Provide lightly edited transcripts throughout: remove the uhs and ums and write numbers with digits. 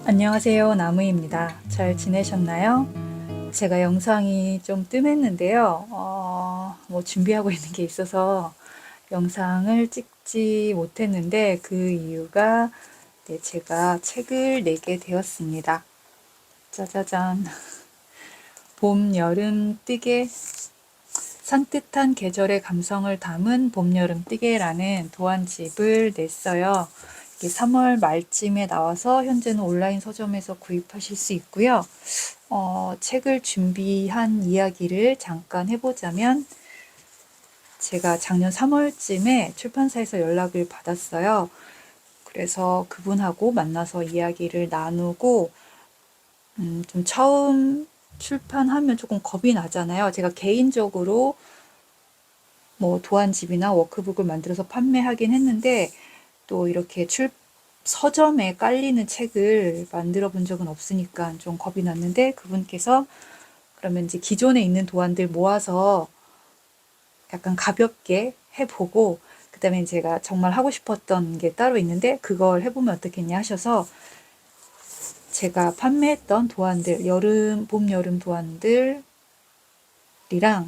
안녕하세요. 나무입니다. 잘 지내셨나요? 제가 영상이 좀 뜸했는데요. 뭐 준비하고 있는 게 있어서 영상을 찍지 못했는데 그 이유가 제가 책을 내게 되었습니다. 짜자잔. 봄, 여름, 뜨개, 산뜻한 계절의 감성을 담은 봄, 여름, 뜨개라는 도안집을 냈어요. 이게 3월 말쯤에 나와서 현재는 온라인 서점에서 구입하실 수 있고요. 책을 준비한 이야기를 잠깐 해보자면 제가 작년 3월쯤에 출판사에서 연락을 받았어요. 그래서 그분하고 만나서 이야기를 나누고 좀 처음 출판하면 조금 겁이 나잖아요. 제가 개인적으로 뭐 도안집이나 워크북을 만들어서 판매하긴 했는데 또 이렇게 서점에 깔리는 책을 만들어 본 적은 없으니까 좀 겁이 났는데 그분께서 그러면 이제 기존에 있는 도안들 모아서 약간 가볍게 해보고 그다음에 제가 정말 하고 싶었던 게 따로 있는데 그걸 해보면 어떻겠냐 하셔서 제가 판매했던 도안들 봄, 여름 도안들이랑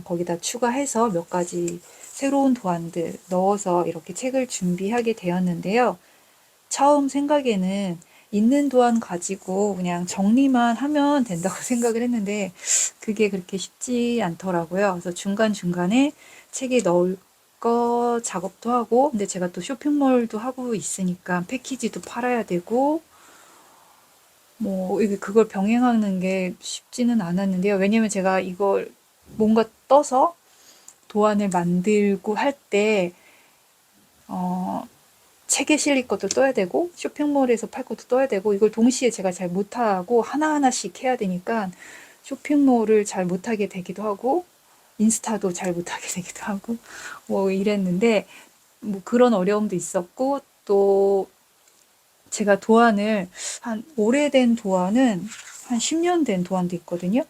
거기다 추가해서 몇 가지 새로운 도안들 넣어서 이렇게 책을 준비하게 되었는데요. 처음 생각에는 있는 도안 가지고 그냥 정리만 하면 된다고 생각을 했는데 그게 그렇게 쉽지 않더라고요. 그래서 중간중간에 책에 넣을 거 작업도 하고 근데 제가 또 쇼핑몰도 하고 있으니까 패키지도 팔아야 되고 뭐 그걸 병행하는 게 쉽지는 않았는데요. 왜냐면 제가 이걸 뭔가 떠서 도안을 만들고 할때 책에 실릴 것도 떠야 되고 쇼핑몰에서 팔 것도 떠야 되고 이걸 동시에 제가 잘 못하고 하나하나씩 해야 되니까 쇼핑몰을 잘 못하게 되기도 하고 인스타도 잘 못하게 되기도 하고 뭐 이랬는데 뭐 그런 어려움도 있었고 또 제가 도안을 오래된 도안은 한 10년 된 도안도 있거든요.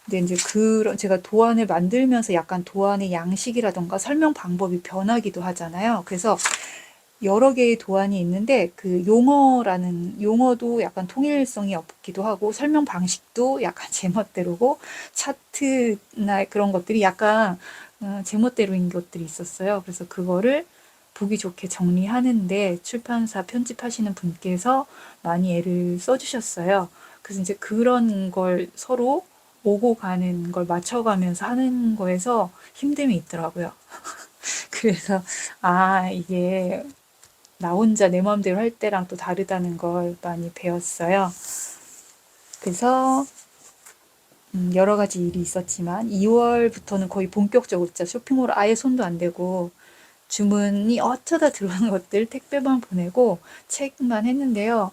근데 이제 제가 도안을 만들면서 약간 도안의 양식이라던가 설명 방법이 변하기도 하잖아요. 그래서 여러 개의 도안이 있는데 그 용어도 약간 통일성이 없기도 하고 설명 방식도 약간 제멋대로고 차트나 그런 것들이 약간 제멋대로인 것들이 있었어요. 그래서 그거를 보기 좋게 정리하는데 출판사 편집하시는 분께서 많이 애를 써주셨어요. 그래서 이제 그런 걸 서로 오고 가는 걸 맞춰가면서 하는 거에서 힘듦이 있더라고요. 그래서 이게 나 혼자 내 마음대로 할 때랑 또 다르다는 걸 많이 배웠어요. 그래서 여러 가지 일이 있었지만 2월부터는 거의 본격적으로 진짜 쇼핑몰 아예 손도 안 대고 주문이 어쩌다 들어오는 것들 택배만 보내고 책만 했는데요.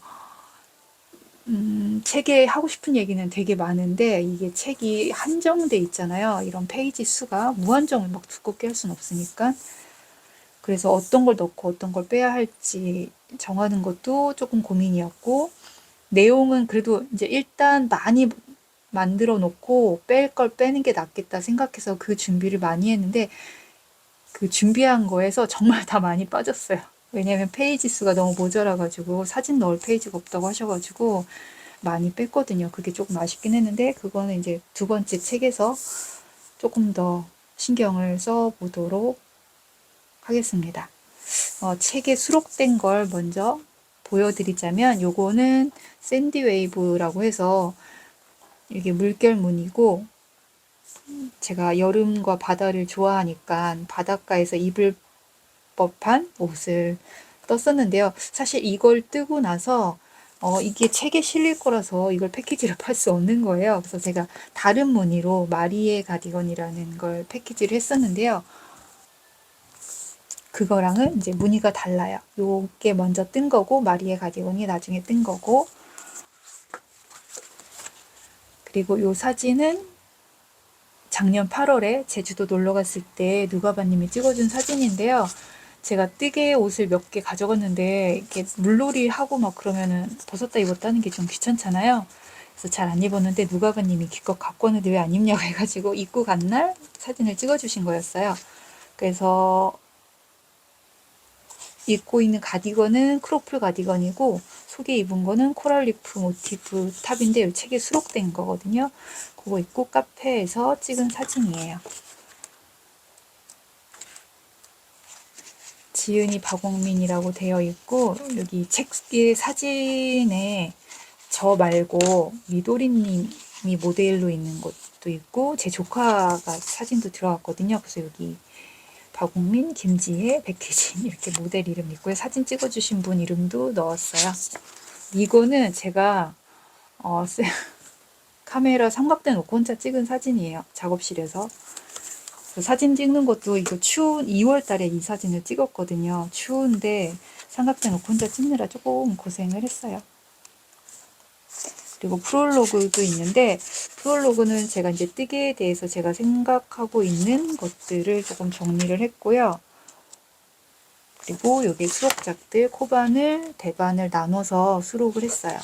책에 하고 싶은 얘기는 되게 많은데 이게 책이 한정돼 있잖아요. 이런 페이지 수가 무한정을 막 두껍게 할 수는 없으니까. 그래서 어떤 걸 넣고 어떤 걸 빼야 할지 정하는 것도 조금 고민이었고 내용은 그래도 이제 일단 많이 만들어 놓고 뺄 걸 빼는 게 낫겠다 생각해서 그 준비를 많이 했는데 그 준비한 거에서 정말 다 많이 빠졌어요. 왜냐면 페이지 수가 너무 모자라가지고 사진 넣을 페이지가 없다고 하셔가지고 많이 뺐거든요. 그게 조금 아쉽긴 했는데 그거는 이제 두 번째 책에서 조금 더 신경을 써보도록 하겠습니다. 책에 수록된 걸 먼저 보여드리자면 요거는 샌디웨이브라고 해서 이게 물결무늬고 제가 여름과 바다를 좋아하니까 바닷가에서 입을 법한 옷을 떴었는데요. 사실 이걸 뜨고 나서 이게 책에 실릴 거라서 이걸 패키지로 팔 수 없는 거예요. 그래서 제가 다른 무늬로 마리에 가디건이라는 걸 패키지를 했었는데요. 그거랑은 이제 무늬가 달라요. 요게 먼저 뜬 거고 마리에 가디건이 나중에 뜬 거고 그리고 요 사진은 작년 8월에 제주도 놀러 갔을 때 누가바님이 찍어준 사진인데요. 제가 뜨개 옷을 몇 개 가져갔는데 이렇게 물놀이 하고 막 그러면은 벗었다 입었다 하는 게 좀 귀찮잖아요. 그래서 잘 안 입었는데 누가바님이 기껏 갖고 왔는데 왜 안 입냐고 해가지고 입고 간 날 사진을 찍어주신 거였어요. 그래서 입고 있는 가디건은 크로플 가디건이고 속에 입은 거는 코랄리프 모티프 탑인데 이 책에 수록된 거거든요. 그거 입고 카페에서 찍은 사진이에요. 지은이 박옥민이라고 되어 있고 여기 책의 사진에 저 말고 미도리님이 모델로 있는 것도 있고 제 조카가 사진도 들어갔거든요. 그래서 여기 박옥민, 김지혜, 백혜진 이렇게 모델 이름 있고요. 사진 찍어주신 분 이름도 넣었어요. 이거는 제가 카메라 삼각대 놓고 혼자 찍은 사진이에요. 작업실에서. 사진 찍는 것도 이거 추운 2월 달에 이 사진을 찍었거든요. 추운데 삼각대 놓고 혼자 찍느라 조금 고생을 했어요. 그리고 프롤로그도 있는데 프롤로그는 제가 이제 뜨개에 대해서 제가 생각하고 있는 것들을 조금 정리를 했고요. 그리고 여기 수록작들 코바늘, 대바늘 나눠서 수록을 했어요.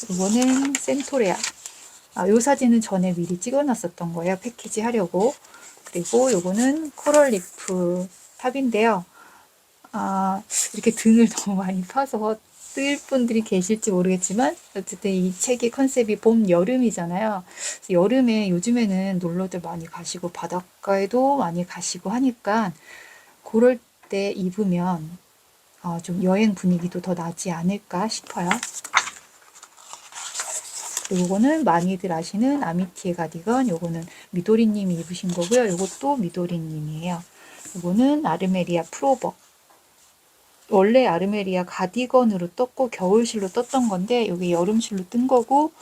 이거는 센토레아. 요 사진은 전에 미리 찍어놨었던 거예요. 패키지 하려고. 그리고 요거는 코럴리프 탑인데요. 이렇게 등을 너무 많이 파서 뜰 분들이 계실지 모르겠지만 어쨌든 이 책의 컨셉이 봄, 여름이잖아요. 여름에 요즘에는 놀러들 많이 가시고 바닷가에도 많이 가시고 하니까 그럴 때 입으면 좀 여행 분위기도 더 나지 않을까 싶어요. 그리고 이거는 많이들 아시는 아미티의 가디건, 요거는 미도리님이 입으신 거고요. 요것도 미도리님이에요. 요거는 아르메리아 프로버. 원래 아르메리아 가디건으로 떴고 겨울실로 떴던 건데 여기 여름실로 뜬 거고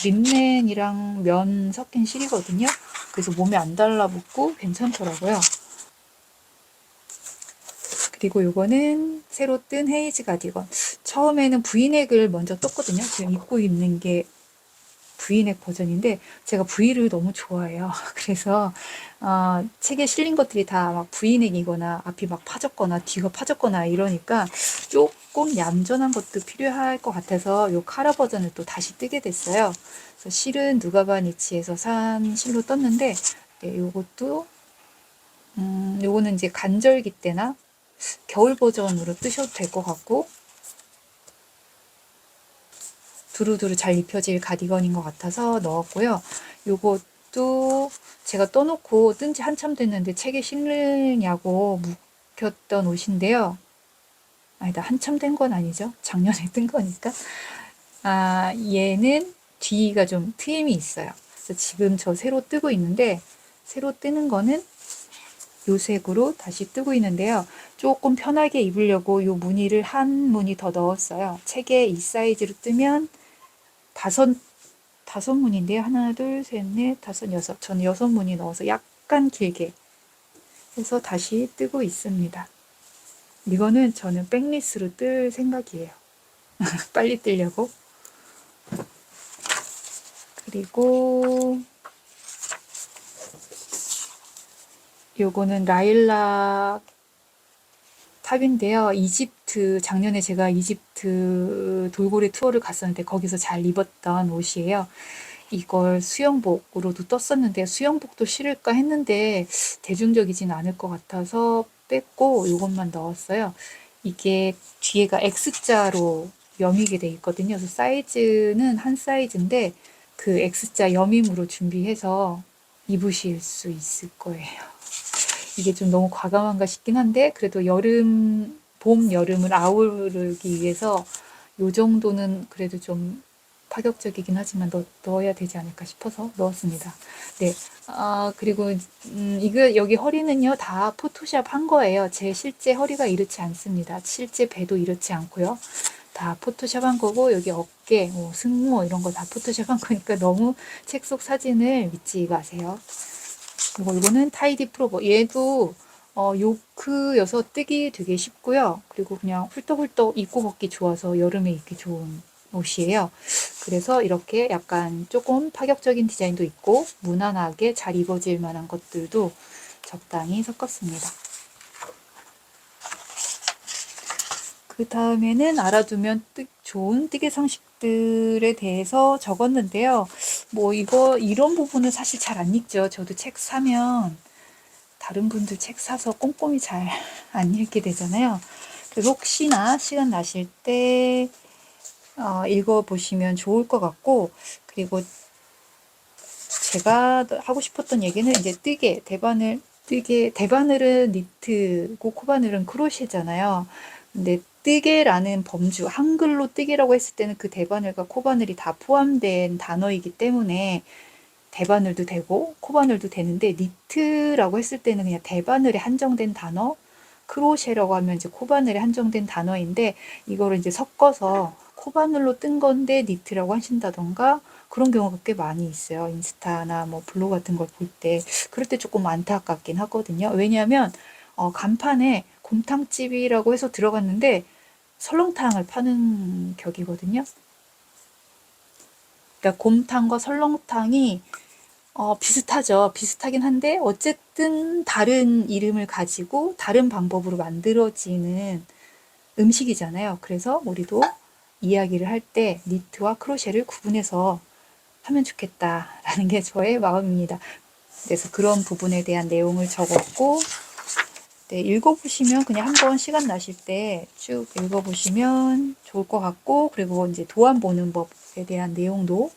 린넨이랑 면 섞인 실이거든요. 그래서 몸에 안 달라붙고 괜찮더라고요. 그리고 요거는 새로 뜬 헤이즈 가디건. 처음에는 브이넥을 먼저 떴거든요. 지금 입고 있는 게 브이넥 버전인데 제가 V를 너무 좋아해요. 그래서 책에 실린 것들이 다 막 브이넥이거나 앞이 막 파졌거나 뒤가 파졌거나 이러니까 조금 얌전한 것도 필요할 것 같아서 요 카라 버전을 또 다시 뜨게 됐어요. 그래서 실은 누가바니치에서 산 실로 떴는데 네, 요것도 요거는 이제 간절기 때나 겨울 버전으로 뜨셔도 될 것 같고 두루두루 잘 입혀질 가디건인 것 같아서 넣었고요. 요것도 제가 떠놓고 뜬 지 한참 됐는데 책에 실느냐고 묵혔던 옷인데요. 아니다, 한참 된 건 아니죠. 작년에 뜬 거니까. 얘는 뒤가 좀 트임이 있어요. 그래서 지금 저 새로 뜨고 있는데 새로 뜨는 거는 요 색으로 다시 뜨고 있는데요. 조금 편하게 입으려고 요 무늬를 한 무늬 더 넣었어요. 책에 이 사이즈로 뜨면 다섯 무늬인데요. 하나, 둘, 셋, 넷, 다섯, 여섯. 저는 6무늬 넣어서 약간 길게 해서 다시 뜨고 있습니다. 이거는 저는 백리스로 뜰 생각이에요. 빨리 뜨려고. 그리고 요거는 라일락 탑인데요. 이집트, 작년에 제가 이집트 돌고래 투어를 갔었는데 거기서 잘 입었던 옷이에요. 이걸 수영복으로도 떴었는데 수영복도 실을까 했는데 대중적이진 않을 것 같아서 뺐고 이것만 넣었어요. 이게 뒤에가 X자로 여미게 돼 있거든요. 그래서 사이즈는 한 사이즈인데 그 X자 여밈으로 준비해서 입으실 수 있을 거예요. 이게 좀 너무 과감한가 싶긴 한데 그래도 여름, 봄, 여름을 아우르기 위해서 요 정도는 그래도 좀 파격적이긴 하지만 넣어야 되지 않을까 싶어서 넣었습니다. 네. 그리고 이거 여기 허리는요 다 포토샵 한 거예요. 제 실제 허리가 이렇지 않습니다. 실제 배도 이렇지 않고요. 다 포토샵 한 거고 여기 어깨, 뭐 승모 이런 거 다 포토샵 한 거니까 너무 책 속 사진을 믿지 마세요. 이거는 타이디 프로버. 얘도 요크여서 뜨기 되게 쉽고요. 그리고 그냥 훌떡훌떡 입고 벗기 좋아서 여름에 입기 좋은 옷이에요. 그래서 이렇게 약간 조금 파격적인 디자인도 있고 무난하게 잘 입어질 만한 것들도 적당히 섞었습니다. 그 다음에는 알아두면 좋은 뜨개 상식들에 대해서 적었는데요. 뭐 이런 부분은 사실 잘 안 읽죠. 저도 책 사면 다른 분들 책 사서 꼼꼼히 잘 안 읽게 되잖아요. 그래서 혹시나 시간 나실 때 읽어보시면 좋을 것 같고, 그리고 제가 하고 싶었던 얘기는 이제 대바늘은 니트고 코바늘은 크로셰잖아요. 근데 뜨개라는 범주, 한글로 뜨개라고 했을 때는 그 대바늘과 코바늘이 다 포함된 단어이기 때문에 대바늘도 되고 코바늘도 되는데, 니트라고 했을 때는 그냥 대바늘에 한정된 단어, 크로셰라고 하면 이제 코바늘에 한정된 단어인데, 이거를 이제 섞어서 코바늘로 뜬 건데 니트라고 하신다던가 그런 경우가 꽤 많이 있어요. 인스타나 뭐 블로그 같은 걸 볼 때. 그럴 때 조금 안타깝긴 하거든요. 왜냐하면 간판에 곰탕집이라고 해서 들어갔는데 설렁탕을 파는 격이거든요. 그러니까 곰탕과 설렁탕이 비슷하죠. 비슷하긴 한데 어쨌든 다른 이름을 가지고 다른 방법으로 만들어지는 음식이잖아요. 그래서 우리도 이야기를 할 때 니트와 크로셰를 구분해서 하면 좋겠다라는 게 저의 마음입니다. 그래서 그런 부분에 대한 내용을 적었고, 네, 읽어보시면 그냥 한번 시간 나실 때 쭉 읽어보시면 좋을 것 같고, 그리고 이제 도안 보는 법에 대한 내용도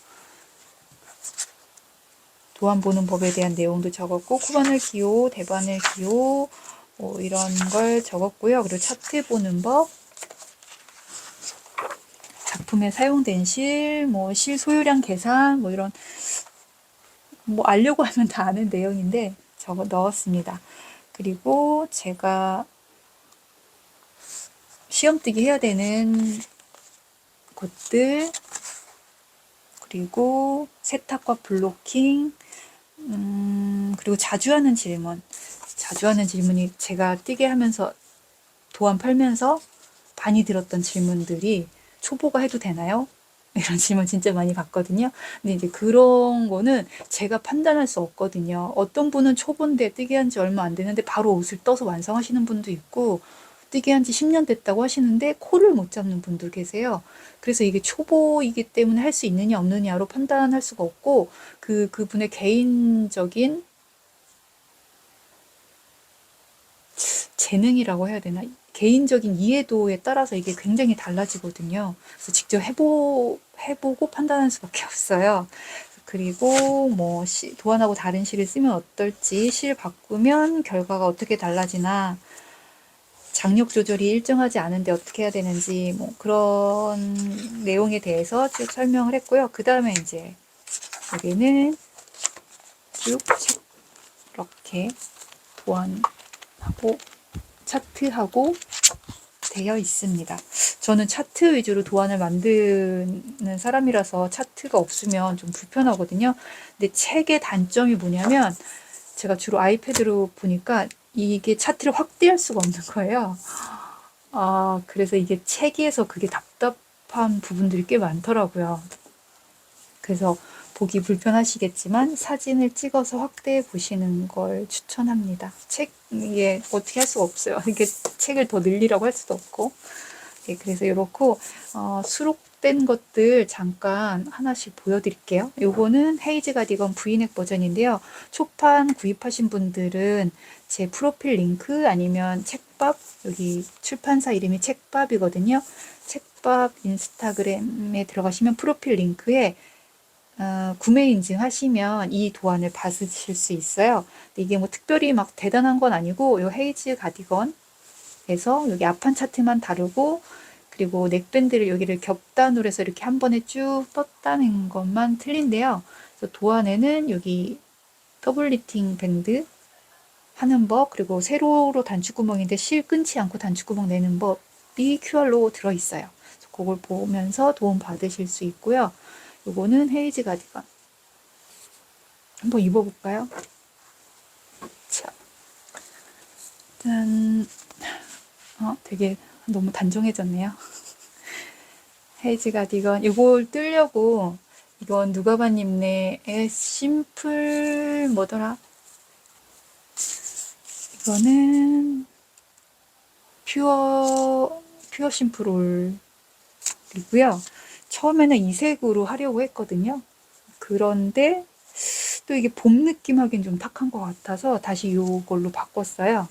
적었고, 코바늘 기호, 대바늘 기호, 뭐 이런 걸 적었고요. 그리고 차트 보는 법, 작품에 사용된 실, 뭐 실 소유량 계산, 뭐 이런, 뭐 알려고 하면 다 아는 내용인데 적어 넣었습니다. 그리고 제가 시험뜨기 해야 되는 곳들, 그리고 세탁과 블로킹, 그리고 자주 하는 질문이 제가 뛰게 하면서 도안 팔면서 많이 들었던 질문들이, 초보가 해도 되나요? 이런 질문 진짜 많이 받거든요. 근데 이제 그런 거는 제가 판단할 수 없거든요. 어떤 분은 초보인데 뛰게 한 지 얼마 안 되는데 바로 옷을 떠서 완성하시는 분도 있고, 뛰게 한 지 10년 됐다고 하시는데 코를 못 잡는 분도 계세요. 그래서 이게 초보이기 때문에 할 수 있느냐 없느냐로 판단할 수가 없고, 그분의 개인적인 재능이라고 해야 되나? 개인적인 이해도에 따라서 이게 굉장히 달라지거든요. 그래서 직접 해보고 판단할 수밖에 없어요. 그리고 뭐 도안하고 다른 실을 쓰면 어떨지, 실 바꾸면 결과가 어떻게 달라지나, 장력 조절이 일정하지 않은데 어떻게 해야 되는지, 뭐 그런 내용에 대해서 쭉 설명을 했고요. 그 다음에 이제 여기는 쭉 이렇게 도안하고 차트하고 되어 있습니다. 저는 차트 위주로 도안을 만드는 사람이라서 차트가 없으면 좀 불편하거든요. 근데 책의 단점이 뭐냐면, 제가 주로 아이패드로 보니까 이게 차트를 확대할 수가 없는 거예요. 그래서 이게 책에서 그게 답답한 부분들이 꽤 많더라고요. 그래서 보기 불편하시겠지만 사진을 찍어서 확대해 보시는 걸 추천합니다. 이게 어떻게 할 수가 없어요. 이게 책을 더 늘리라고 할 수도 없고. 네, 그래서 이렇고, 수록된 것들 잠깐 하나씩 보여드릴게요. 요거는 헤이즈 가디건 브이넥 버전인데요. 초판 구입하신 분들은 제 프로필 링크 아니면 책밥, 여기 출판사 이름이 책밥이거든요. 책밥 인스타그램에 들어가시면 프로필 링크에 구매 인증하시면 이 도안을 받으실 수 있어요. 근데 이게 뭐 특별히 막 대단한 건 아니고, 요 헤이즈 가디건에서 여기 앞판 차트만 다르고, 그리고 넥밴드를 여기를 겹단으로 해서 이렇게 한 번에 쭉 떴다는 것만 틀린데요. 그래서 도안에는 여기 더블 리팅 밴드 하는 법, 그리고 세로로 단추구멍인데 실 끊지 않고 단추구멍 내는 법이 QR로 들어있어요. 그래서 그걸 보면서 도움 받으실 수 있고요. 요거는 헤이즈 가디건. 한번 입어볼까요? 자, 짠. 되게 너무 단정해졌네요. 헤이즈 가디건. 이걸 뜨려고, 이건 누가바님네의 심플 뭐더라? 이거는 퓨어 심플 롤이고요. 처음에는 이 색으로 하려고 했거든요. 그런데 또 이게 봄 느낌 하긴 좀 탁한 것 같아서 다시 이걸로 바꿨어요.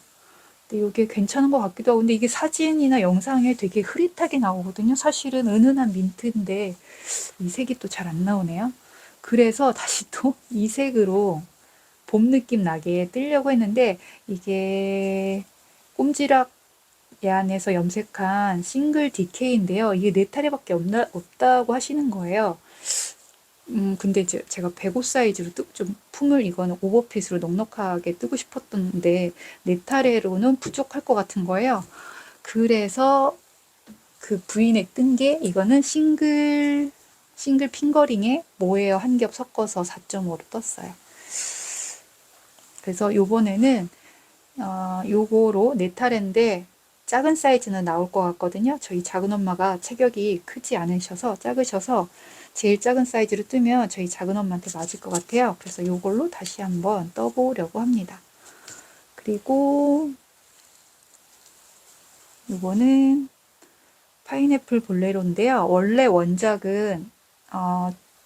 근데 이게 괜찮은 것 같기도 하고, 근데 이게 사진이나 영상에 되게 흐릿하게 나오거든요. 사실은 은은한 민트인데 이 색이 또 잘 안 나오네요. 그래서 다시 또 이 색으로 봄 느낌 나게 뜨려고 했는데, 이게 꼼지락 얀에서 염색한 싱글 DK인데요. 이게 4타래밖에 없다고 하시는 거예요. 근데 이제 제가 105 사이즈로 좀 품을 이거는 오버핏으로 넉넉하게 뜨고 싶었던데 4타래로는 부족할 것 같은 거예요. 그래서 그 V넥 뜬 게 이거는 싱글 핑거링에 모헤어 한 겹 섞어서 4.5로 떴어요. 그래서 요번에는 요거로 4타래인데 작은 사이즈는 나올 것 같거든요. 저희 작은 엄마가 체격이 크지 않으셔서 작으셔서 제일 작은 사이즈로 뜨면 저희 작은 엄마한테 맞을 것 같아요. 그래서 요걸로 다시 한번 떠보려고 합니다. 그리고 요거는 파인애플 볼레로인데요. 원래 원작은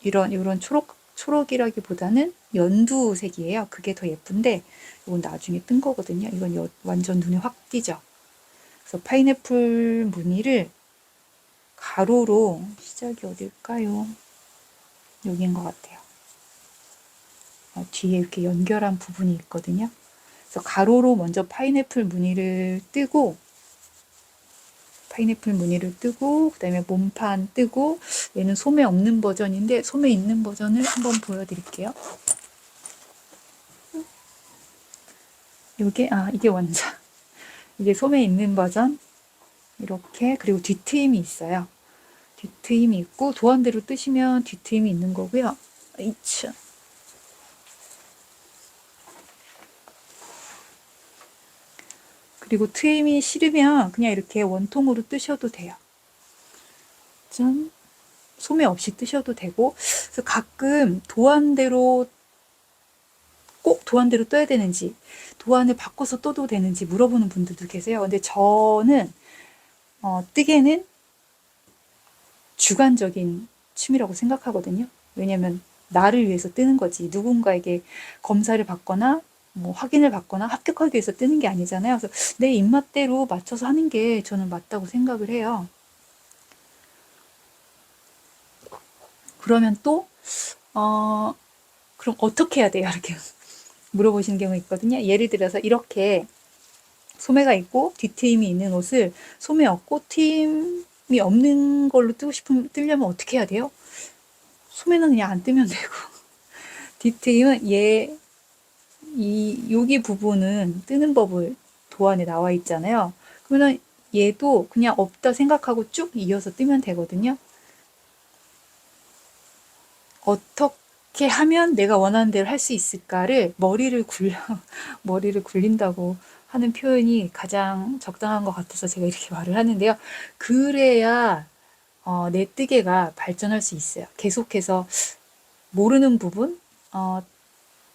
이런 초록이라기보다는 연두색이에요. 그게 더 예쁜데 이건 나중에 뜬 거거든요. 이건 완전 눈에 확 띄죠. 그래서 파인애플 무늬를 가로로, 시작이 어딜까요? 여기인 것 같아요. 뒤에 이렇게 연결한 부분이 있거든요. 그래서 가로로 먼저 파인애플 무늬를 뜨고, 그 다음에 몸판 뜨고, 얘는 소매 없는 버전인데 소매 있는 버전을 한번 보여드릴게요. 이게 원작. 이게 소매 있는 버전. 이렇게. 그리고 뒷트임이 있어요. 뒷트임이 있고, 도안대로 뜨시면 뒷트임이 있는 거고요. 이차. 그리고 트임이 싫으면 그냥 이렇게 원통으로 뜨셔도 돼요. 짠. 소매 없이 뜨셔도 되고. 그래서 가끔 꼭 도안대로 떠야 되는지, 도안을 바꿔서 떠도 되는지 물어보는 분들도 계세요. 근데 저는 뜨개는 주관적인 취미라고 생각하거든요. 왜냐면 나를 위해서 뜨는 거지, 누군가에게 검사를 받거나 뭐 확인을 받거나 합격하기 위해서 뜨는 게 아니잖아요. 그래서 내 입맛대로 맞춰서 하는 게 저는 맞다고 생각을 해요. 그러면 또 그럼 어떻게 해야 돼요? 이렇게 물어보시는 경우가 있거든요. 예를 들어서 이렇게 소매가 있고 뒤트임이 있는 옷을 소매 없고 트임이 없는 걸로 뜨려면 어떻게 해야 돼요? 소매는 그냥 안 뜨면 되고 뒤트임은 여기 부분은 뜨는 법을 도안에 나와 있잖아요. 그러면 얘도 그냥 없다 생각하고 쭉 이어서 뜨면 되거든요. 어떻게 하면 내가 원하는 대로 할 수 있을까를 머리를 굴린다고 하는 표현이 가장 적당한 것 같아서 제가 이렇게 말을 하는데요. 그래야 내 뜨개가 발전할 수 있어요. 계속해서 모르는 부분,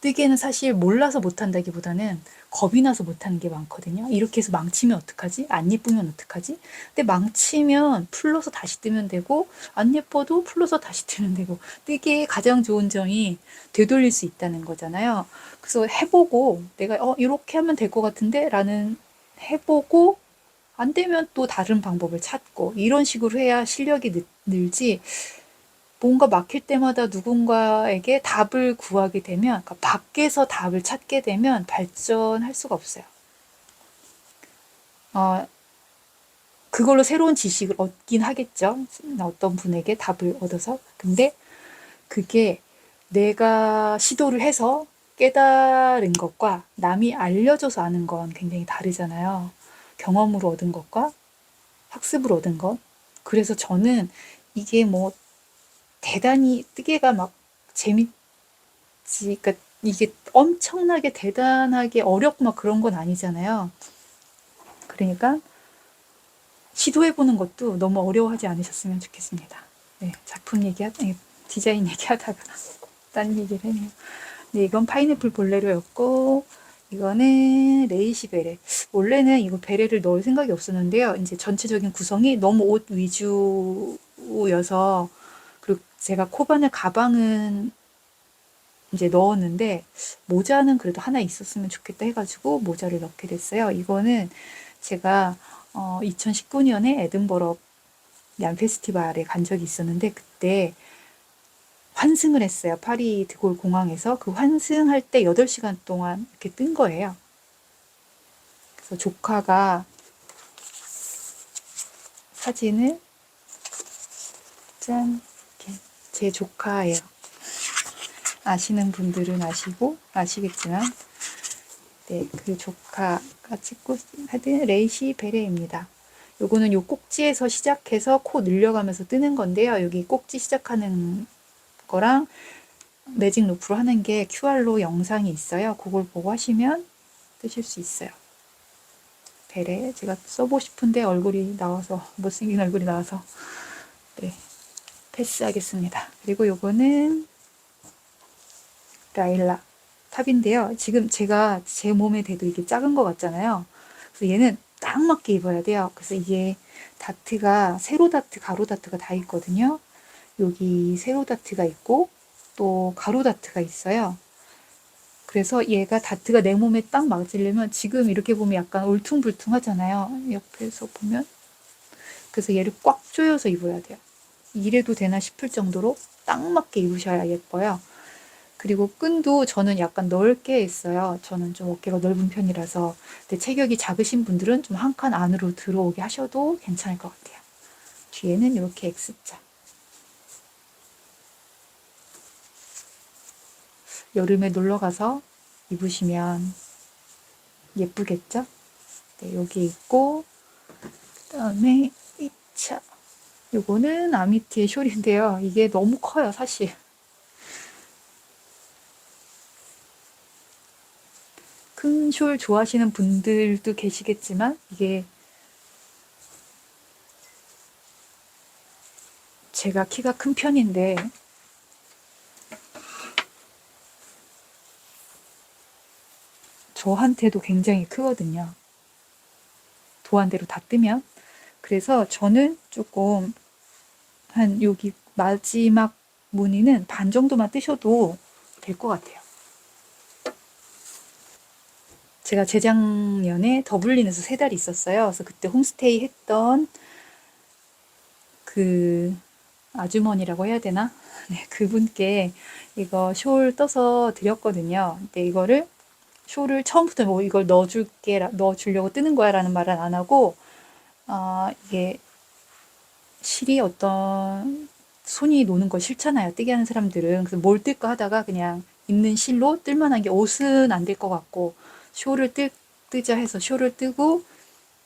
뜨개는 사실 몰라서 못한다기보다는 겁이 나서 못하는 게 많거든요. 이렇게 해서 망치면 어떡하지? 안 예쁘면 어떡하지? 근데 망치면 풀러서 다시 뜨면 되고, 안 예뻐도 풀러서 다시 뜨면 되고, 뜨개의 가장 좋은 점이 되돌릴 수 있다는 거잖아요. 그래서 해보고 내가 이렇게 하면 될 것 같은데 라는 해보고 안 되면 또 다른 방법을 찾고 이런 식으로 해야 실력이 늘지, 뭔가 막힐 때마다 누군가에게 답을 구하게 되면, 그러니까 밖에서 답을 찾게 되면 발전할 수가 없어요. 그걸로 새로운 지식을 얻긴 하겠죠. 어떤 분에게 답을 얻어서. 근데 그게 내가 시도를 해서 깨달은 것과 남이 알려줘서 아는 건 굉장히 다르잖아요. 경험으로 얻은 것과 학습으로 얻은 것. 그래서 저는 이게 뭐 대단히 뜨개가 막 재밌지, 그러니까 이게 엄청나게 대단하게 어렵고 막 그런 건 아니잖아요. 그러니까 시도해보는 것도 너무 어려워하지 않으셨으면 좋겠습니다. 네, 디자인 얘기하다가 딴 얘기를 했네요. 네, 이건 파인애플 볼레로였고, 이거는 레이시 베레. 원래는 이거 베레를 넣을 생각이 없었는데요. 이제 전체적인 구성이 너무 옷 위주여서, 그리고 제가 코바늘 가방은 이제 넣었는데 모자는 그래도 하나 있었으면 좋겠다 해가지고 모자를 넣게 됐어요. 이거는 제가 2019년에 에든버러 얀 페스티벌에 간 적이 있었는데 그때 환승을 했어요. 파리 드골 공항에서. 그 환승할 때 8시간 동안 이렇게 뜬 거예요. 그래서 조카가 사진을 짠, 이렇게 제 조카예요. 아시는 분들은 아시겠지만 네, 그 조카가 찍고 하여튼 레이시 베레입니다. 요거는 요 꼭지에서 시작해서 코 늘려가면서 뜨는 건데요. 여기 꼭지 시작하는 거랑 매직 루프로 하는 게 QR로 영상이 있어요. 그걸 보고 하시면 뜨실 수 있어요. 베레 제가 써보고 싶은데 얼굴이 나와서 못생긴 얼굴이 나와서 네, 패스하겠습니다. 그리고 요거는 라일락 탑인데요. 지금 제가 제 몸에 대도 이게 작은 것 같잖아요. 그래서 얘는 딱 맞게 입어야 돼요. 그래서 이게 다트가 세로 다트, 가로 다트가 다 있거든요. 여기 세로 다트가 있고 또 가로 다트가 있어요. 그래서 얘가 다트가 내 몸에 딱 맞으려면 지금 이렇게 보면 약간 울퉁불퉁 하잖아요. 옆에서 보면. 그래서 얘를 꽉 조여서 입어야 돼요. 이래도 되나 싶을 정도로 딱 맞게 입으셔야 예뻐요. 그리고 끈도 저는 약간 넓게 했어요. 저는 좀 어깨가 넓은 편이라서. 근데 체격이 작으신 분들은 좀 한 칸 안으로 들어오게 하셔도 괜찮을 것 같아요. 뒤에는 이렇게 X자. 여름에 놀러 가서 입으시면 예쁘겠죠? 네, 여기 있고, 그 다음에 2차. 요거는 아미티의 숄인데요. 이게 너무 커요, 사실. 큰 숄 좋아하시는 분들도 계시겠지만, 이게 제가 키가 큰 편인데, 저한테도 굉장히 크거든요. 도안대로 다 뜨면. 그래서 저는 조금 한 여기 마지막 무늬는 반 정도만 뜨셔도 될 것 같아요. 제가 재작년에 더블린에서 3달 있었어요. 그래서 그때 홈스테이 했던 그 아주머니라고 해야 되나? 네, 그분께 이거 숄 떠서 드렸거든요. 근데 이거를 숄을 처음부터 뭐 이걸 넣어주려고 뜨는 거야 라는 말은 안 하고, 이게 실이 어떤 손이 노는 거 싫잖아요. 뜨게 하는 사람들은. 그래서 뭘 뜰까 하다가 그냥 있는 실로 뜰만한 게 옷은 안 될 것 같고, 숄을 뜨자 해서 숄을 뜨고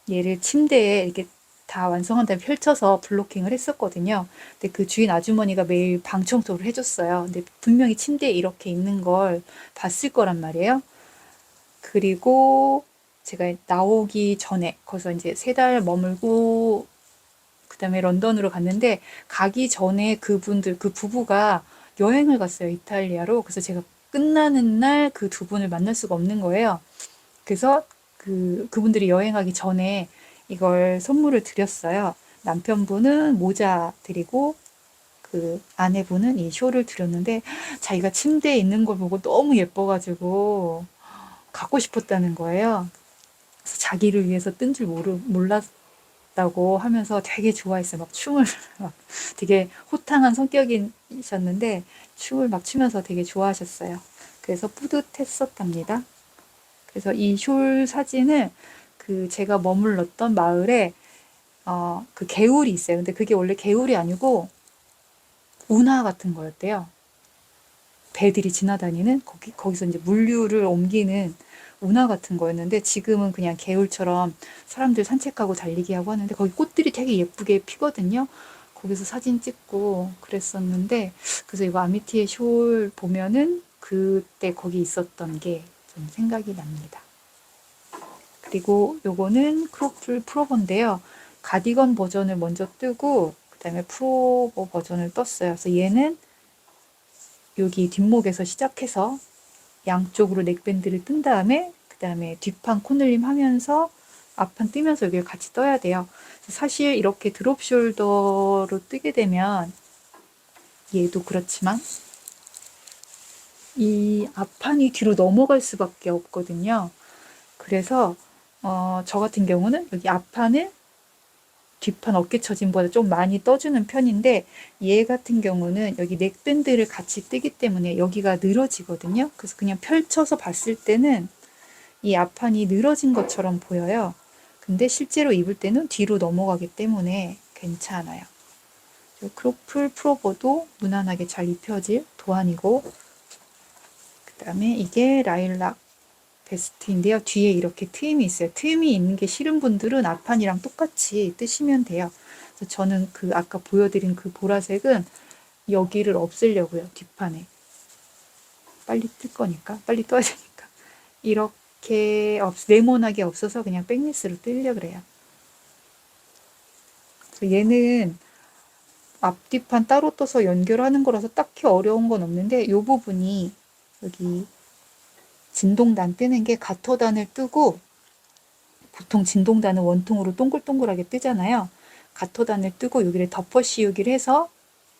얘를 침대에 이렇게 다 완성한 다음에 펼쳐서 블로킹을 했었거든요. 근데 그 주인 아주머니가 매일 방 청소를 해줬어요. 근데 분명히 침대에 이렇게 있는 걸 봤을 거란 말이에요. 그리고 제가 나오기 전에 거기서 이제 3달 머물고 그 다음에 런던으로 갔는데 가기 전에 그분들 그 부부가 여행을 갔어요. 이탈리아로. 그래서 제가 끝나는 날 그 두 분을 만날 수가 없는 거예요. 그래서 그분들이 여행하기 전에 이걸 선물을 드렸어요. 남편분은 모자 드리고 그 아내분은 이 숄을 드렸는데 자기가 침대에 있는 걸 보고 너무 예뻐가지고 갖고 싶었다는 거예요. 그래서 자기를 위해서 뜬 줄 몰랐다고 하면서 되게 좋아했어요. 막 춤을 막 되게 호탕한 성격이셨는데 춤을 막 추면서 되게 좋아하셨어요. 그래서 뿌듯했었답니다. 그래서 이 숄 사진을 그 제가 머물렀던 마을에 그 개울이 있어요. 근데 그게 원래 개울이 아니고 운하 같은 거였대요. 배들이 지나다니는 거기서 이제 물류를 옮기는 운하 같은 거였는데 지금은 그냥 개울처럼 사람들 산책하고 달리기 하고 하는데 거기 꽃들이 되게 예쁘게 피거든요. 거기서 사진 찍고 그랬었는데 그래서 이거 아미티의 숄 보면은 그때 거기 있었던 게 좀 생각이 납니다. 그리고 요거는 크롭풀 프로버인데요. 가디건 버전을 먼저 뜨고 그 다음에 프로버 버전을 떴어요. 그래서 얘는 여기 뒷목에서 시작해서 양쪽으로 넥밴드를 뜬 다음에 그 다음에 뒷판 코늘림 하면서 앞판 뜨면서 여기를 같이 떠야 돼요. 사실 이렇게 드롭 숄더로 뜨게 되면 얘도 그렇지만 이 앞판이 뒤로 넘어갈 수밖에 없거든요. 그래서 저 같은 경우는 여기 앞판을 뒷판 어깨 처짐보다 좀 많이 떠주는 편인데, 얘 같은 경우는 여기 넥밴드를 같이 뜨기 때문에 여기가 늘어지거든요. 그래서 그냥 펼쳐서 봤을 때는 이 앞판이 늘어진 것처럼 보여요. 근데 실제로 입을 때는 뒤로 넘어가기 때문에 괜찮아요. 크로플 프로버도 무난하게 잘 입혀질 도안이고, 그 다음에 이게 라일락 베스트인데요. 뒤에 이렇게 트임이 있어요. 트임이 있는 게 싫은 분들은 앞판이랑 똑같이 뜨시면 돼요. 그래서 저는 그 아까 보여드린 그 보라색은 여기를 없애려고요. 뒷판에. 빨리 뜰 거니까. 빨리 떠야 되니까. 이렇게 네모나게 없어서 그냥 백리스로 뜨려고 그래요. 그래서 얘는 앞뒤판 따로 떠서 연결하는 거라서 딱히 어려운 건 없는데, 이 부분이 여기 진동단 뜨는 게 가터단을 뜨고, 보통 진동단은 원통으로 동글동글하게 뜨잖아요. 가터단을 뜨고 여기를 덮어 씌우기를 해서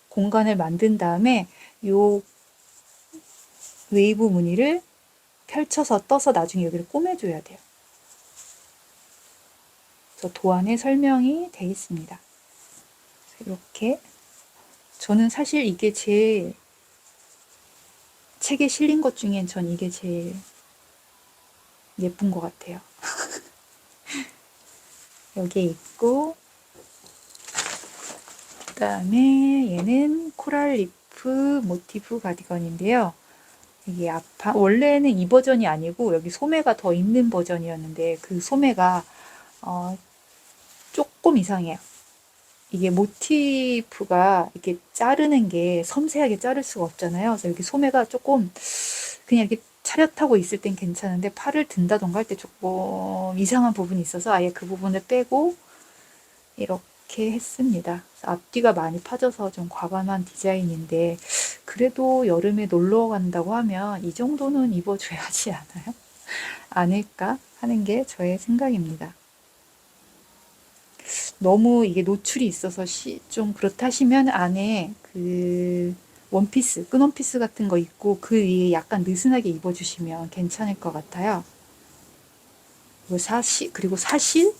공간을 만든 다음에 요 웨이브 무늬를 펼쳐서 떠서 나중에 여기를 꼬매줘야 돼요. 그래서 도안에 설명이 되어 있습니다. 이렇게 저는 사실 이게 제일 책에 실린 것 중엔 전 이게 제일 예쁜 것 같아요. 여기에 있고, 그 다음에 얘는 코랄 리프 모티프 가디건인데요. 이게 원래는 이 버전이 아니고 여기 소매가 더 있는 버전이었는데, 그 소매가 조금 이상해요. 이게 모티프가 이렇게 자르는 게 섬세하게 자를 수가 없잖아요. 그래서 여기 소매가 조금 그냥 이렇게 차렷하고 있을 땐 괜찮은데, 팔을 든다던가 할 때 조금 이상한 부분이 있어서 아예 그 부분을 빼고 이렇게 했습니다. 앞뒤가 많이 파져서 좀 과감한 디자인인데, 그래도 여름에 놀러 간다고 하면 이 정도는 입어줘야지 않아요? 않을까 하는 게 저의 생각입니다. 너무 이게 노출이 있어서 좀 그렇다 하시면 안에 그 원피스, 끈 원피스 같은 거 입고 그 위에 약간 느슨하게 입어주시면 괜찮을 것 같아요. 그리고 사실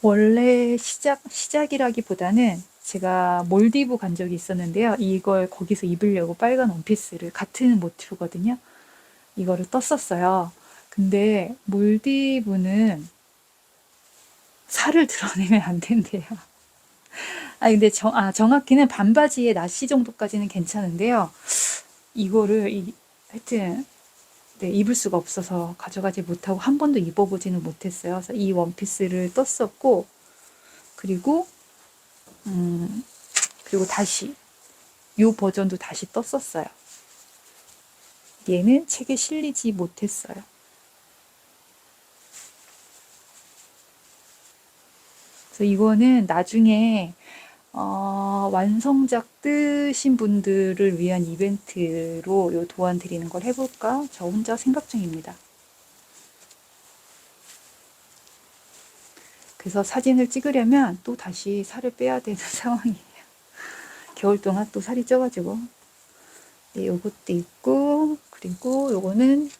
원래 시작이라기보다는 제가 몰디브 간 적이 있었는데요. 이걸 거기서 입으려고 빨간 원피스를, 같은 모티브거든요. 이거를 떴었어요. 근데 몰디브는 살을 드러내면 안 된대요. 근데 정확히는 반바지에 나시 정도까지는 괜찮은데요. 이거를, 하여튼, 네, 입을 수가 없어서 가져가지 못하고 한 번도 입어보지는 못했어요. 그래서 이 원피스를 떴었고, 그리고, 그리고 다시, 이 버전도 다시 떴었어요. 얘는 책에 실리지 못했어요. 그래서 이거는 나중에 완성작 뜨신 분들을 위한 이벤트로 요 도안 드리는 걸 해볼까? 저 혼자 생각 중입니다. 그래서 사진을 찍으려면 또 다시 살을 빼야 되는 상황이에요. 겨울 동안 또 살이 쪄가지고. 네, 요것도 있고, 그리고 요거는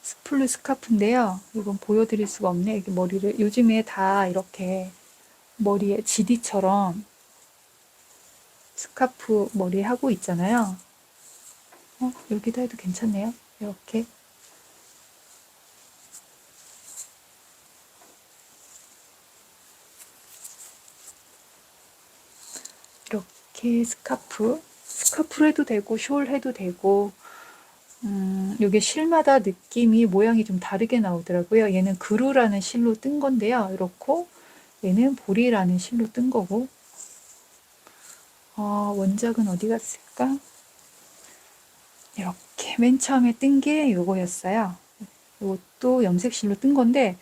스플루 스카프인데요. 이건 보여드릴 수가 없네. 이게 머리를, 요즘에 다 이렇게 머리에 지디처럼 스카프 머리 하고 있잖아요. 여기다 해도 괜찮네요. 이렇게. 이렇게 스카프로 해도 되고, 숄 해도 되고, 요게 실마다 느낌이, 모양이 좀 다르게 나오더라고요. 얘는 그루라는 실로 뜬 건데요. 이렇고, 얘는 보리라는 실로 뜬 거고, 원작은 어디 갔을까? 이렇게 맨 처음에 뜬 게 요거였어요. 이것도 염색실로 뜬 건데,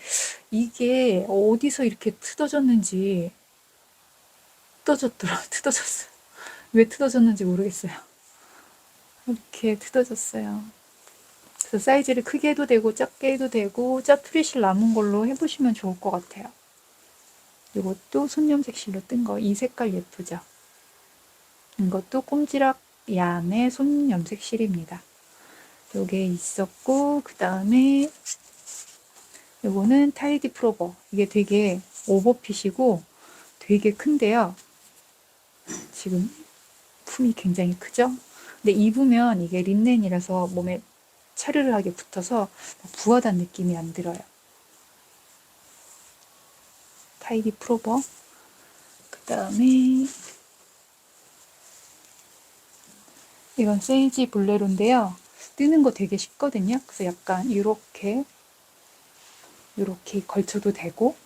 이게 어디서 이렇게 트어졌는지, 트어졌어요. 왜 트어졌는지 모르겠어요. 이렇게 트어졌어요. 그래서 사이즈를 크게 해도 되고 작게 해도 되고, 짜투리실 남은 걸로 해보시면 좋을 것 같아요. 이것도 손염색 실로 뜬 거. 이 색깔 예쁘죠? 이것도 꼼지락 얀의 손 염색 실입니다. 요게 있었고, 그 다음에 요거는 타이디 프로버. 이게 되게 오버핏이고 되게 큰데요. 지금 품이 굉장히 크죠? 근데 입으면 이게 린넨이라서 몸에 차르르하게 붙어서 부하단 느낌이 안 들어요. 타이디 프로버. 그 다음에 이건 세이지 볼레로인데요. 뜨는 거 되게 쉽거든요. 그래서 약간 이렇게 걸쳐도 되고,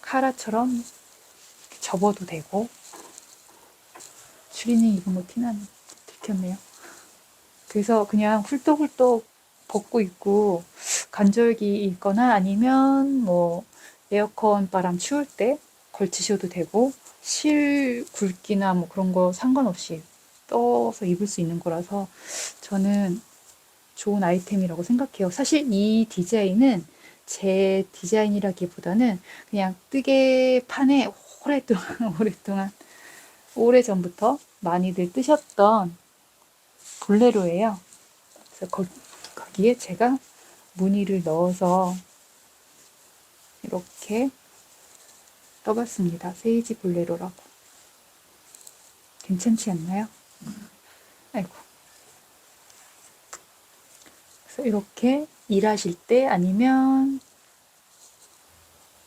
카라처럼 접어도 되고. 주린이 입은 거 티나는 들켰네요. 그래서 그냥 훌떡훌떡 벗고 있고 간절기 있거나 아니면 뭐 에어컨 바람 추울 때 걸치셔도 되고, 실 굵기나 뭐 그런 거 상관없이 떠서 입을 수 있는 거라서 저는 좋은 아이템이라고 생각해요. 사실 이 디자인은 제 디자인이라기보다는 그냥 뜨개판에 오랫동안 오래전부터 많이들 뜨셨던 볼레로예요. 그래서 거기에 제가 무늬를 넣어서 이렇게 떠봤습니다. 세이지 볼레로라고. 괜찮지 않나요? 아이고. 그래서 이렇게 일하실 때 아니면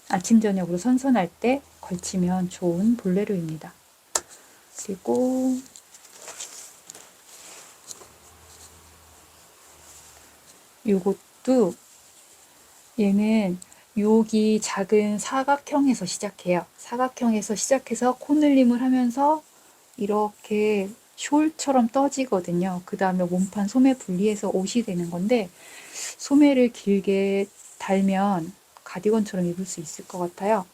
아침 저녁으로 선선할 때 걸치면 좋은 볼레로입니다. 그리고 요것도 얘는 여기 작은 사각형에서 시작해요. 사각형에서 시작해서 코늘림을 하면서 이렇게 숄처럼 떠지거든요. 그 다음에 몸판 소매 분리해서 옷이 되는 건데, 소매를 길게 달면 가디건처럼 입을 수 있을 것 같아요.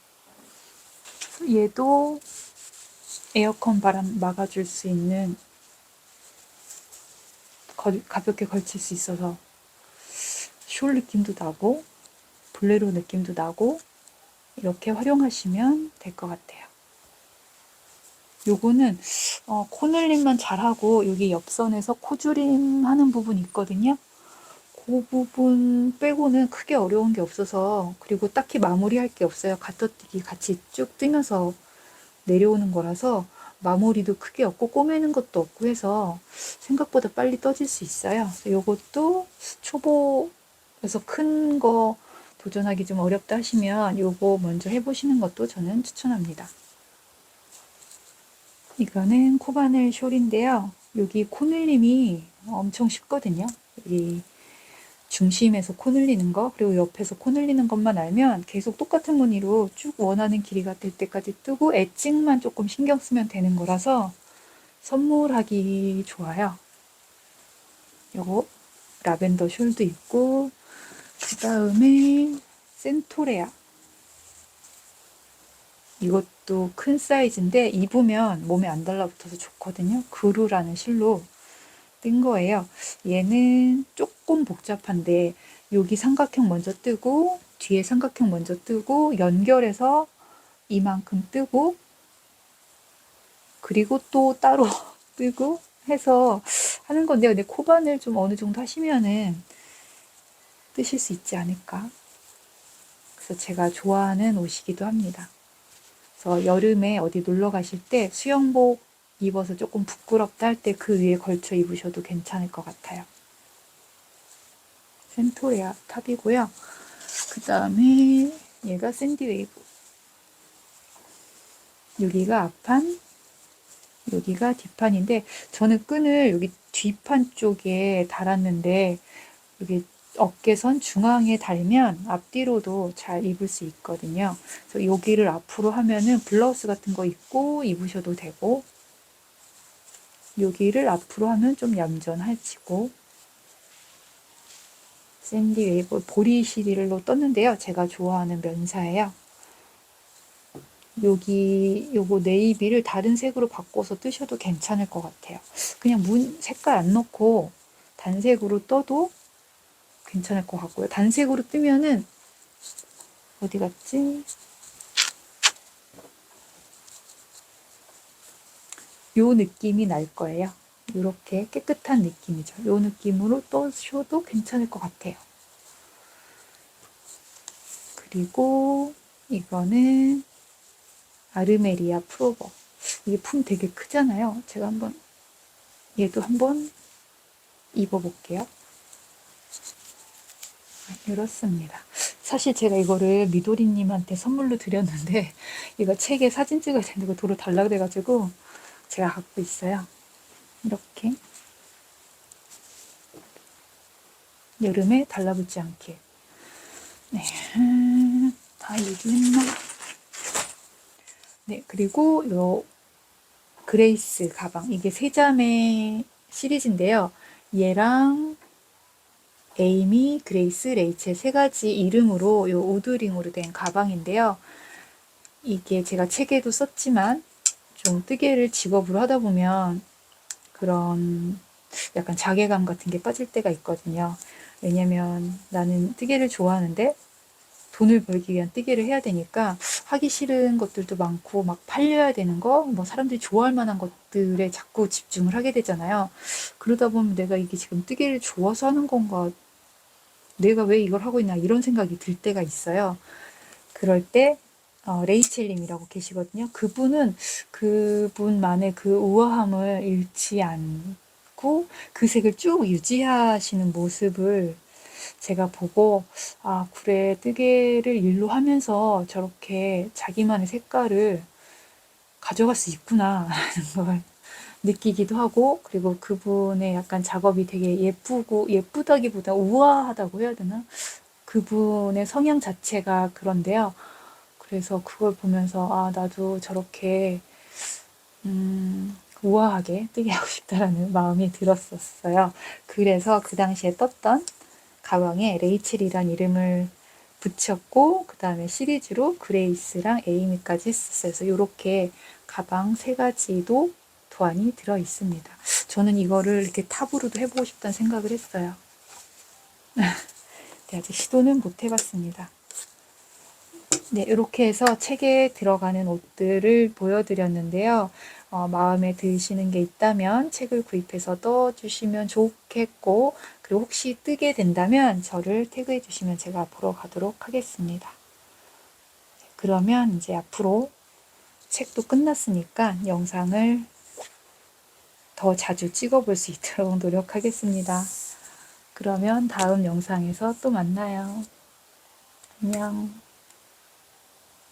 얘도 에어컨 바람 막아줄 수 있는, 가볍게 걸칠 수 있어서 숄 느낌도 나고 볼레로 느낌도 나고 이렇게 활용하시면 될 것 같아요. 요거는 코늘림만 잘하고 여기 옆선에서 코줄임 하는 부분이 있거든요. 그 부분 빼고는 크게 어려운 게 없어서, 그리고 딱히 마무리할 게 없어요. 가터뜨기 같이 쭉 뜨면서 내려오는 거라서 마무리도 크게 없고 꼬매는 것도 없고 해서 생각보다 빨리 떠질 수 있어요. 요것도 초보에서 큰 거 도전하기 좀 어렵다 하시면 요거 먼저 해보시는 것도 저는 추천합니다. 이거는 코바늘 숄인데요. 여기 코늘림이 엄청 쉽거든요. 여기 중심에서 코 늘리는 거, 그리고 옆에서 코 늘리는 것만 알면 계속 똑같은 무늬로 쭉 원하는 길이가 될 때까지 뜨고 엣징만 조금 신경 쓰면 되는 거라서 선물하기 좋아요. 요거 라벤더 숄도 있고, 그 다음에 센토레아. 이것도 큰 사이즈인데 입으면 몸에 안 달라붙어서 좋거든요. 그루라는 실로 뜬 거예요. 얘는 조금 복잡한데 여기 삼각형 먼저 뜨고 뒤에 삼각형 먼저 뜨고 연결해서 이만큼 뜨고 그리고 또 따로 뜨고 해서 하는 건데, 근데 코바늘 좀 어느 정도 하시면은 뜨실 수 있지 않을까. 그래서 제가 좋아하는 옷이기도 합니다. 그래서 여름에 어디 놀러 가실 때 수영복 입어서 조금 부끄럽다 할 때 그 위에 걸쳐 입으셔도 괜찮을 것 같아요. 센토레아 탑이고요. 그 다음에 얘가 샌디웨이브. 여기가 앞판, 여기가 뒷판인데 저는 끈을 여기 뒷판 쪽에 달았는데 여기 어깨선 중앙에 달면 앞뒤로도 잘 입을 수 있거든요. 그래서 여기를 앞으로 하면은 블라우스 같은 거 입고 입으셔도 되고, 여기를 앞으로 하면 좀 얌전해지고. 샌디웨이브 보리시릴로 떴는데요. 제가 좋아하는 면사예요. 여기 요거 네이비를 다른 색으로 바꿔서 뜨셔도 괜찮을 것 같아요. 그냥 색깔 안 넣고 단색으로 떠도 괜찮을 것 같고요. 단색으로 뜨면은 어디 갔지? 요 느낌이 날 거예요. 이렇게 깨끗한 느낌이죠. 요 느낌으로 떠셔도 괜찮을 것 같아요. 그리고 이거는 아르메리아 프로버. 이게 품 되게 크잖아요. 제가 얘도 한번 입어볼게요. 이렇습니다. 사실 제가 이거를 미도리님한테 선물로 드렸는데 이거 책에 사진 찍어야 되는데 도로 달라고 돼가지고 제가 갖고 있어요. 이렇게 여름에 달라붙지 않게. 네, 다 얘기했나? 네, 그리고 요 그레이스 가방. 이게 세자매 시리즈인데요. 얘랑 에이미, 그레이스, 레이첼 세 가지 이름으로 요 오드링으로 된 가방인데요. 이게 제가 책에도 썼지만 좀 뜨개를 직업으로 하다 보면 그런 약간 자괴감 같은 게 빠질 때가 있거든요. 왜냐면 나는 뜨개를 좋아하는데 돈을 벌기 위한 뜨개를 해야 되니까 하기 싫은 것들도 많고 막 팔려야 되는 거, 뭐 사람들이 좋아할 만한 것들에 자꾸 집중을 하게 되잖아요. 그러다 보면 내가 이게 지금 뜨개를 좋아서 하는 건가, 내가 왜 이걸 하고 있나 이런 생각이 들 때가 있어요. 그럴 때 레이첼님이라고 계시거든요. 그분은 그분만의 그 우아함을 잃지 않고 그 색을 쭉 유지하시는 모습을 제가 보고 아 그래 뜨개를 일로 하면서 저렇게 자기만의 색깔을 가져갈 수 있구나 라는 걸 느끼기도 하고 그리고 그분의 약간 작업이 되게 예쁘고 예쁘다기보다 우아하다고 해야 되나? 그분의 성향 자체가 그런데요. 그래서 그걸 보면서 아 나도 저렇게 우아하게 뜨게 하고 싶다라는 마음이 들었었어요. 그래서 그 당시에 떴던 가방에 레이첼이란 이름을 붙였고 그 다음에 시리즈로 그레이스랑 에이미까지 했었어요. 그래서 이렇게 가방 세 가지도 도안이 들어 있습니다. 저는 이거를 이렇게 탑으로도 해보고 싶다는 생각을 했어요. 네, 아직 시도는 못 해봤습니다. 네, 이렇게 해서 책에 들어가는 옷들을 보여드렸는데요. 마음에 드시는 게 있다면 책을 구입해서 넣어주시면 좋겠고 그리고 혹시 뜨게 된다면 저를 태그해 주시면 제가 보러 가도록 하겠습니다. 그러면 이제 앞으로 책도 끝났으니까 영상을 더 자주 찍어볼 수 있도록 노력하겠습니다. 그러면 다음 영상에서 또 만나요. 안녕.